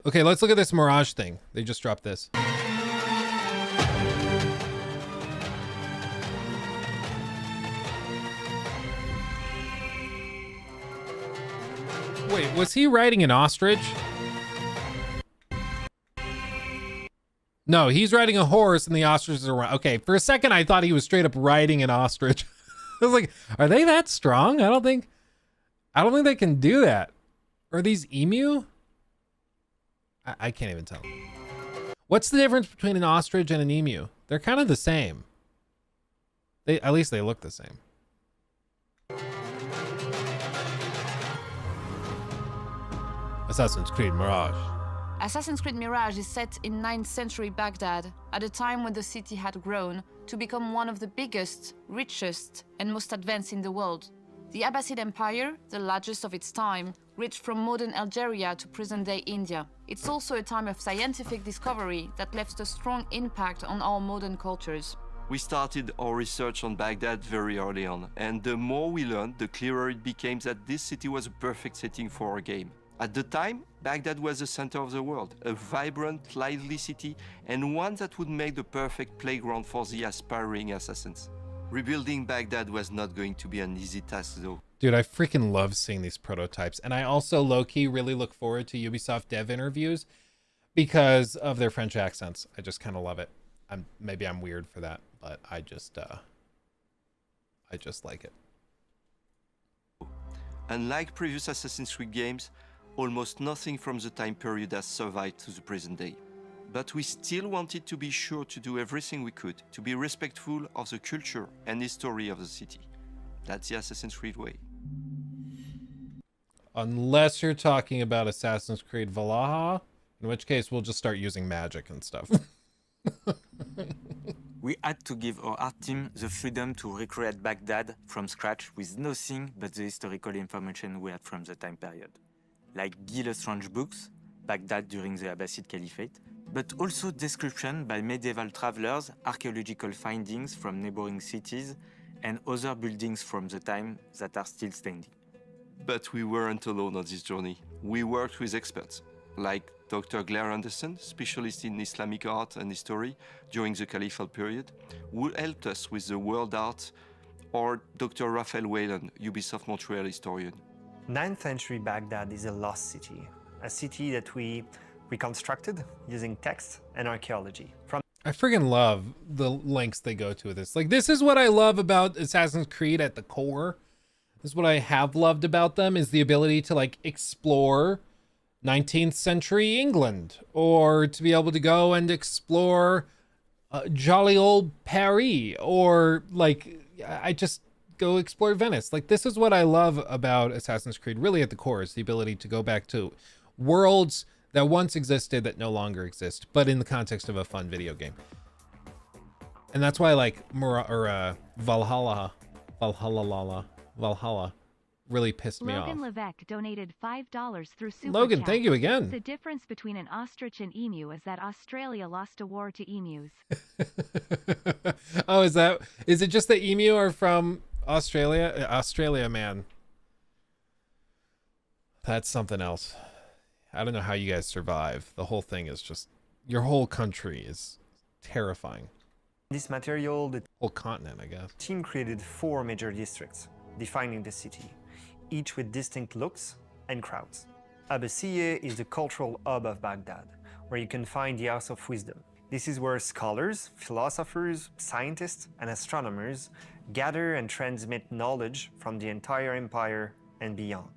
Okay, let's look at this Mirage thing. They just dropped this. Wait, was he riding an ostrich? No, he's riding a horse and the ostriches are around. Okay, for a second I thought he was straight up riding an ostrich. I was like, are they that strong? I don't think they can do that. Are these emu? I can't even tell. What's the difference between an ostrich and an emu? They're kind of the same. At least they look the same. Assassin's Creed Mirage. Assassin's Creed Mirage is set in 9th century Baghdad, at a time when the city had grown to become one of the biggest, richest, and most advanced in the world. The Abbasid Empire, the largest of its time, reached from modern Algeria to present-day India. It's also a time of scientific discovery that left a strong impact on our modern cultures. We started our research on Baghdad very early on, and the more we learned, the clearer it became that this city was a perfect setting for our game. At the time, Baghdad was the center of the world, a vibrant, lively city, and one that would make the perfect playground for the aspiring assassins. Rebuilding Baghdad was not going to be an easy task though. Dude, I freaking love seeing these prototypes. And I also low-key really look forward to Ubisoft dev interviews because of their French accents. I just kind of love it. Maybe I'm weird for that, but I just like it. Unlike previous Assassin's Creed games, almost nothing from the time period has survived to the present day. But we still wanted to be sure to do everything we could to be respectful of the culture and history of the city. That's the Assassin's Creed way. Unless you're talking about Assassin's Creed Valhalla, in which case we'll just start using magic and stuff. We had to give our art team the freedom to recreate Baghdad from scratch with nothing but the historical information we had from the time period. Like Guy Lestrange books, Baghdad during the Abbasid Caliphate, but also description by medieval travelers, archaeological findings from neighboring cities, and other buildings from the time that are still standing. But we weren't alone on this journey. We worked with experts, like Dr. Claire Anderson, specialist in Islamic art and history during the Caliphal period, who helped us with the world art, or Dr. Raphael Whelan, Ubisoft Montreal historian. 9th century Baghdad is a lost city, a city that we reconstructed using text and archaeology. I friggin' love the lengths they go to with this. Like, this is what I love about Assassin's Creed at the core. This is what I have loved about them, is the ability to like explore 19th century England, or to be able to go and explore jolly old Paris, or like I just go explore Venice. Like, this is what I love about Assassin's Creed really at the core, is the ability to go back to worlds that once existed that no longer exist, but in the context of a fun video game. And that's why I like Valhalla really pissed me off. Logan Levesque donated $5 through Super Logan, Chat. thank you again. The difference between an ostrich and emu is that Australia lost a war to emus. Oh, is it just the emu are from Australia? Australia, man. That's something else. I don't know how you guys survive. The whole thing is just, your whole country is terrifying. This material, the Whole continent, I guess. team created 4 major districts, defining the city, each with distinct looks and crowds. Abbasiyeh is the cultural hub of Baghdad, where you can find the House of Wisdom. This is where scholars, philosophers, scientists, and astronomers gather and transmit knowledge from the entire empire and beyond.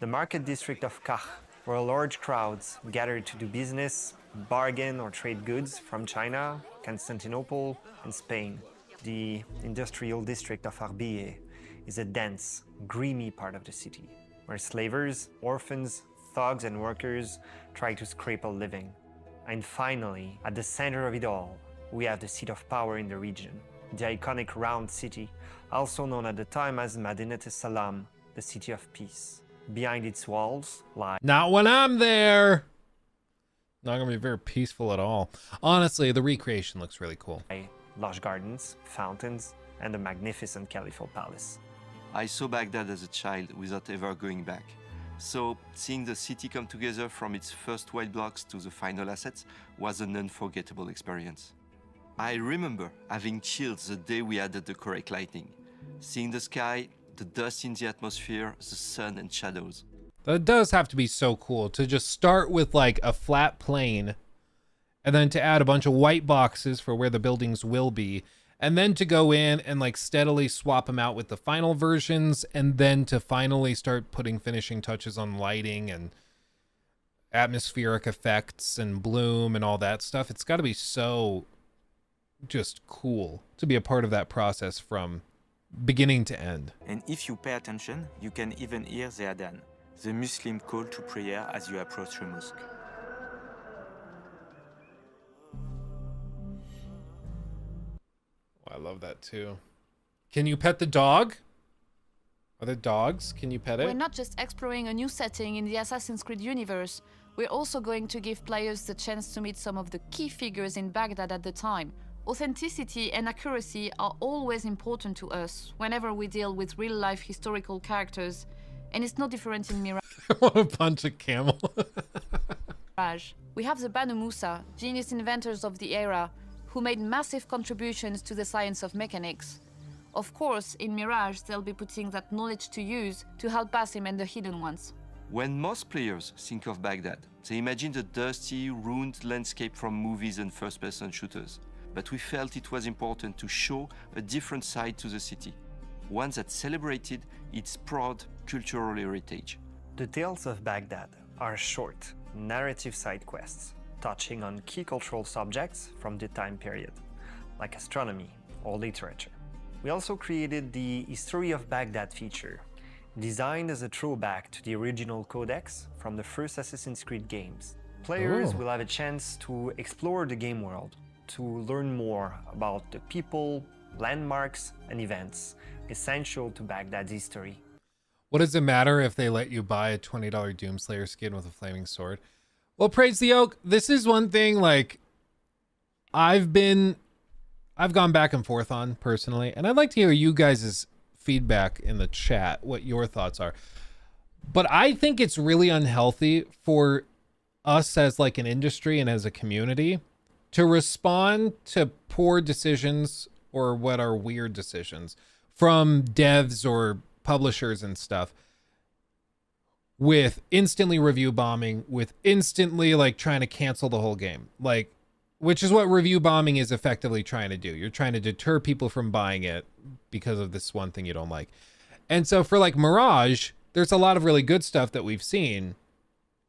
The market district of Kah, where large crowds gather to do business, bargain, or trade goods from China, Constantinople, and Spain. The industrial district of Arbiyeh is a dense, grimy part of the city, where slavers, orphans, thugs, and workers try to scrape a living. And finally, at the center of it all, we have the seat of power in the region, the iconic round city, also known at the time as Madinat al-Salam, the city of peace. Behind its walls lie... Not when I'm there. Not gonna be very peaceful at all. Honestly, the recreation looks really cool. lush gardens, fountains, and a magnificent caliphal palace. I saw Baghdad as a child without ever going back. So seeing the city come together from its first white blocks to the final assets was an unforgettable experience. I remember having chills the day we added the correct lighting. Seeing the sky, the dust in the atmosphere, the sun and shadows. That does have to be so cool to just start with like a flat plane and then to add a bunch of white boxes for where the buildings will be, and then to go in and like steadily swap them out with the final versions, and then to finally start putting finishing touches on lighting and atmospheric effects and bloom and all that stuff. It's got to be so just cool to be a part of that process from beginning to end. And if you pay attention, you can even hear the adhan, the Muslim call to prayer as you approach the mosque. Oh, I love that too. Can you pet the dog? Are there dogs? Can you pet it? We're not just exploring a new setting in the Assassin's Creed universe, we're also going to give players the chance to meet some of the key figures in Baghdad at the time. Authenticity and accuracy are always important to us whenever we deal with real-life historical characters, and it's no different in Mirage. I want to punch a camel. We have the Banu Musa, genius inventors of the era, who made massive contributions to the science of mechanics. Of course, in Mirage, they'll be putting that knowledge to use to help Basim and the Hidden Ones. When most players think of Baghdad, they imagine the dusty, ruined landscape from movies and first-person shooters. But we felt it was important to show a different side to the city, one that celebrated its proud cultural heritage. The Tales of Baghdad are short, narrative side quests, touching on key cultural subjects from the time period, like astronomy or literature. We also created the History of Baghdad feature, designed as a throwback to the original codex from the first Assassin's Creed games. Players will have a chance to explore the game world, to learn more about the people, landmarks, and events essential to Baghdad's history. What does it matter if they let you buy a $20 Doomslayer skin with a flaming sword? Well, praise the oak. This is one thing like I've gone back and forth on personally, and I'd like to hear you guys' feedback in the chat, what your thoughts are. But I think it's really unhealthy for us as like an industry and as a community to respond to poor decisions or what are weird decisions from devs or publishers and stuff with instantly review bombing, with instantly like trying to cancel the whole game, like, which is what review bombing is effectively trying to do. You're trying to deter people from buying it because of this one thing you don't like. And so for like Mirage, there's a lot of really good stuff that we've seen,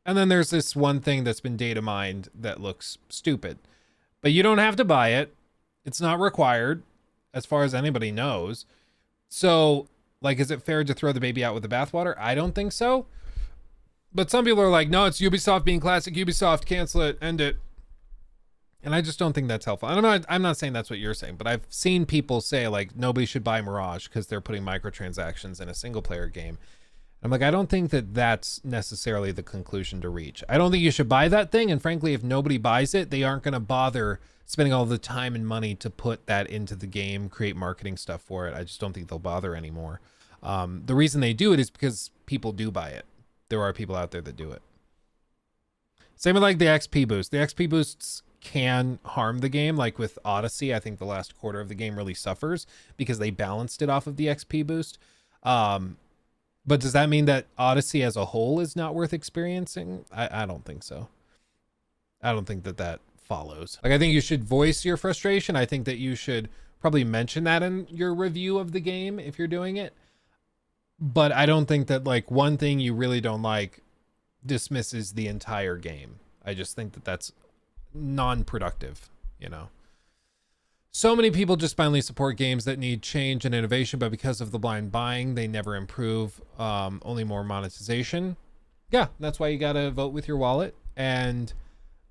and then there's this one thing that's been data mined that looks stupid. But you don't have to buy it. It's not required, as far as anybody knows. So, like, is it fair to throw the baby out with the bathwater? I don't think so. But some people are like, no, it's Ubisoft being classic Ubisoft. Cancel it. End it. And I just don't think that's helpful. And I'm not saying that's what you're saying, but I've seen people say, like, nobody should buy Mirage because they're putting microtransactions in a single-player game. I'm like, I don't think that that's necessarily the conclusion to reach. I don't think you should buy that thing. And frankly, if nobody buys it, they aren't going to bother spending all the time and money to put that into the game, create marketing stuff for it. I just don't think they'll bother anymore. The reason they do it is because people do buy it. There are people out there that do it. Same with like the XP boost. The XP boosts can harm the game. Like with Odyssey, I think the last quarter of the game really suffers because they balanced it off of the XP boost. But does that mean that Odyssey as a whole is not worth experiencing? I don't think so. I don't think that that follows. Like, I think you should voice your frustration. I think that you should probably mention that in your review of the game if you're doing it. But I don't think that like one thing you really don't like dismisses the entire game. I just think that that's non-productive, you know. So many people just finally support games that need change and innovation, but because of the blind buying, they never improve, only more monetization. Yeah, that's why you gotta vote with your wallet and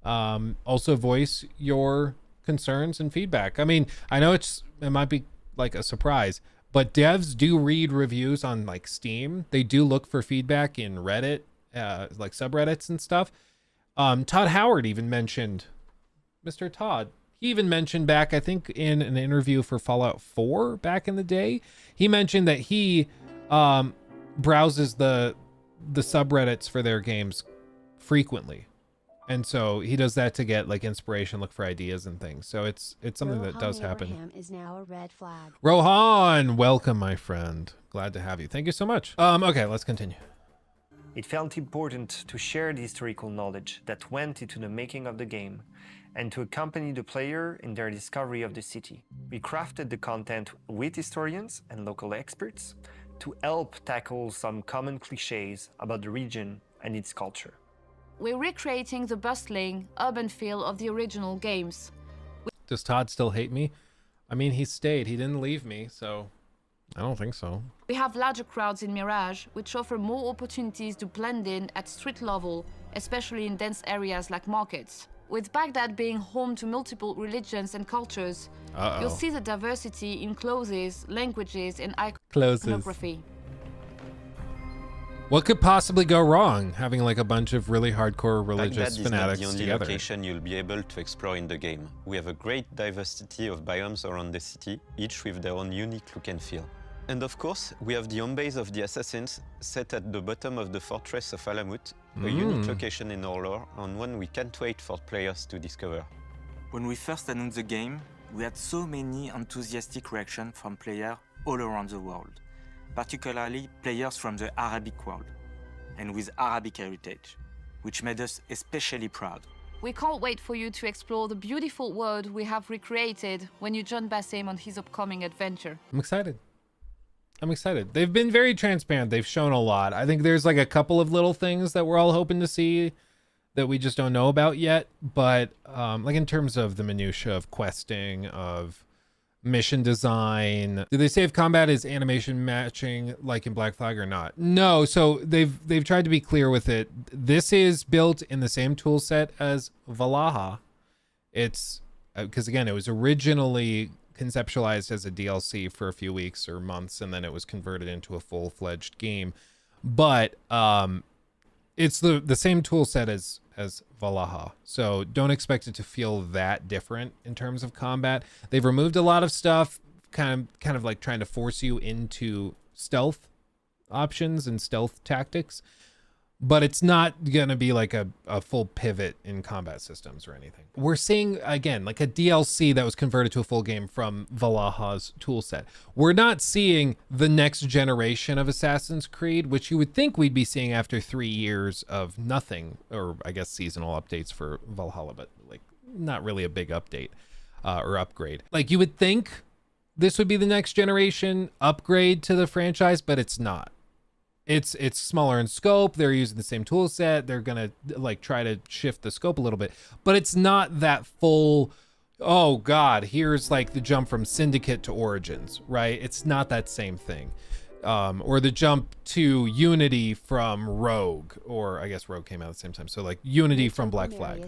also voice your concerns and feedback. I mean, I know it might be like a surprise, but devs do read reviews on like Steam. They do look for feedback in Reddit, like subreddits and stuff. Todd Howard even mentioned, Mr. Todd, he even mentioned back, I think in an interview for Fallout 4 back in the day, he mentioned that he browses the the subreddits for their games frequently. And so he does that to get like inspiration, look for ideas and things. So it's something that does happen. Abraham is now a red flag. Rohan, welcome, my friend. Glad to have you. Thank you so much. Okay, let's continue. It felt important to share the historical knowledge that went into the making of the game and to accompany the player in their discovery of the city. We crafted the content with historians and local experts to help tackle some common cliches about the region and its culture. We're recreating the bustling, urban feel of the original games. Does Todd still hate me? I mean, he stayed. He didn't leave me, so I don't think so. We have larger crowds in Mirage, which offer more opportunities to blend in at street level, especially in dense areas like markets. With Baghdad being home to multiple religions and cultures, you'll see the diversity in clothes, languages, and iconography. What could possibly go wrong having like a bunch of really hardcore religious fanatics Baghdad is not the only together? location you'll be able to explore in the game. We have a great diversity of biomes around the city, each with their own unique look and feel. And of course, we have the home base of the assassins set at the bottom of the fortress of Alamut, a unique location in our lore and one we can't wait for players to discover. When we first announced the game, we had so many enthusiastic reactions from players all around the world, particularly players from the Arabic world and with Arabic heritage, which made us especially proud. We can't wait for you to explore the beautiful world we have recreated when you join Bassem on his upcoming adventure. I'm excited. I'm excited. They've been very transparent. They've shown a lot. I think there's like a couple of little things that we're all hoping to see that we just don't know about yet. But like in terms of the minutia of questing, of mission design, do they say if combat is animation matching like in Black Flag or not? No. So they've tried to be clear with it. This is built in the same tool set as Valhalla. It's because again, it was originally conceptualized as a DLC for a few weeks or months, and then it was converted into a full-fledged game. But it's the same tool set as Valhalla, so don't expect it to feel that different in terms of combat. They've removed a lot of stuff, kind of like trying to force you into stealth options and stealth tactics, but it's not gonna be like a full pivot in combat systems or anything. We're seeing, again, like a DLC that was converted to a full game from Valhalla's toolset. We're not seeing the next generation of Assassin's Creed, which you would think we'd be seeing after 3 years of nothing, or I guess seasonal updates for Valhalla, but like not really a big update or upgrade. Like you would think this would be the next generation upgrade to the franchise, but it's not. It's smaller in scope. They're using the same tool set. They're gonna like try to shift the scope a little bit, but it's not that full. Oh God, here's like the jump from Syndicate to Origins, right? It's not that same thing, or the jump to Unity from Rogue, or I guess Rogue came out at the same time. So like Unity from Black Flag.